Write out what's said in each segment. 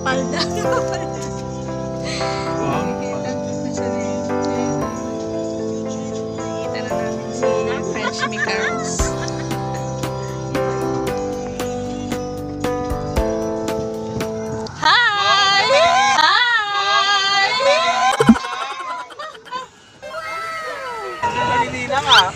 Nakapalda. Wow. Nakikita na namin si French Micaros. Hi! Hi! Nalilina ka.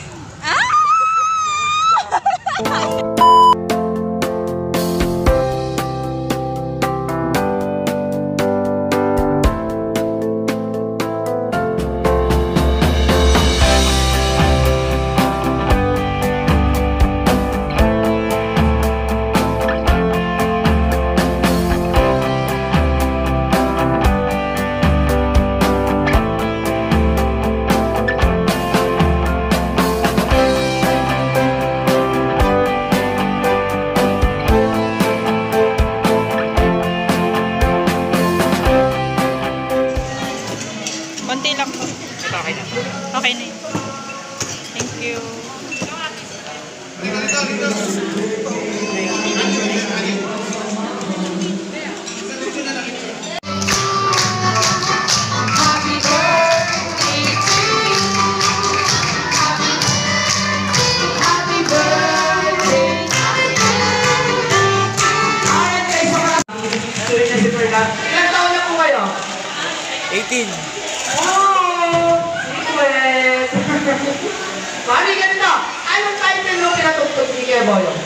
Konti lang po. Okay na. Okay na yun. Thank you. Ilan taon na po kayo? 18. Oh! Sweet! Mami, ganito. Anong title nung pinatugtog ni Kuya Boyong?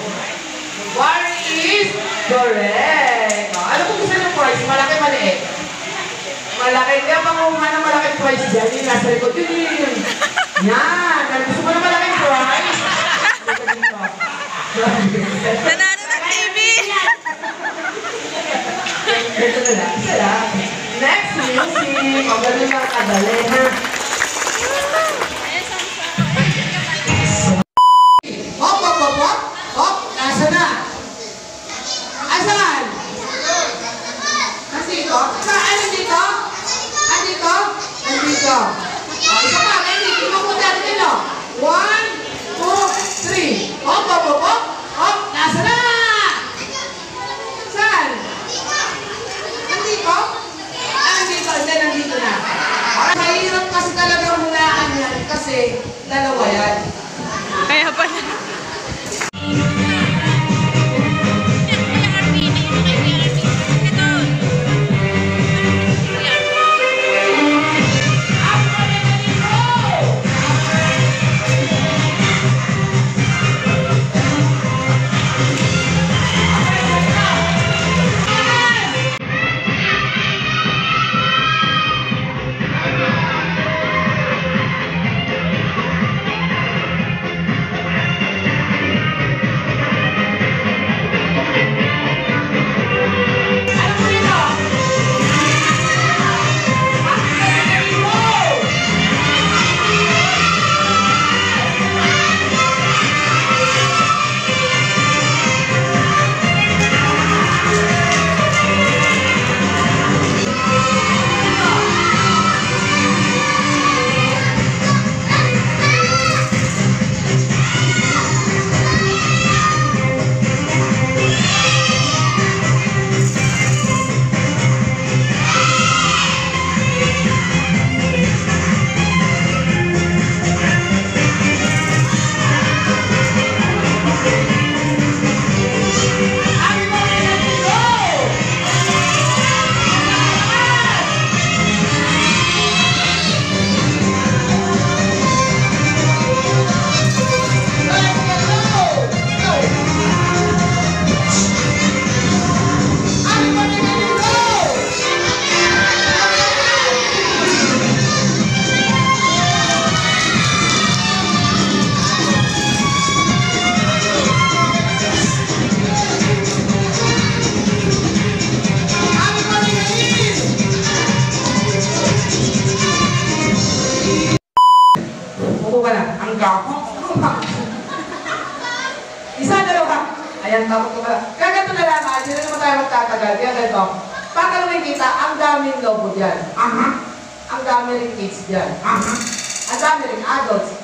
War is correct. Ano kung gusto ng price? Malaki, maliit? Malaki. Kaya panguha ng malaking price dyan. Yung nasa likod. Yun. Yan. Gusto mo ng malaking price? Nanalo ng TV! Ito na lang. Isa lang. Next music. Ang galing mga kadali, ha? Hop, hop, hop, hop. Hop, nasa na? Asan? Nandito? Saan nandito? Nandito? Nandito. Isa pa, nandito. Ikaw mo dati no? 1, 2, 3. Hop, hop, hop, hop. Hop, nasa na? Saan? Nandito? Nandito, hindi, nandito na. Mahirap kasi talaga hulaan yan kasi dalawa yan. Kaya pala. Isa, dalawa. Ayan, tapos ko pala. Kaya ganito na lang, hindi na naman tayo magtatagal. Kaya ganito. Patanungin kita, ang daming lobo dyan. Ang dami rin kids dyan. Ang dami rin adults.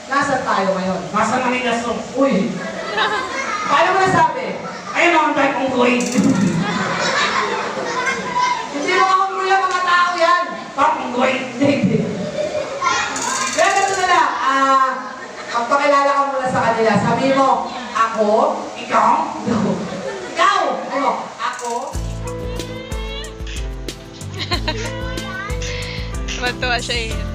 Nasaan tayo ngayon? Nasa Manilaso. Uy! Paano mo nasabi? Ayun ang tayo kong grade. Hindi. Kaya ganito na lang. Magpakilala ka muna sa kanila. Sabi mo, ako, ikaw, no. Ikaw! Ano? Ako, Matuwa siya eh.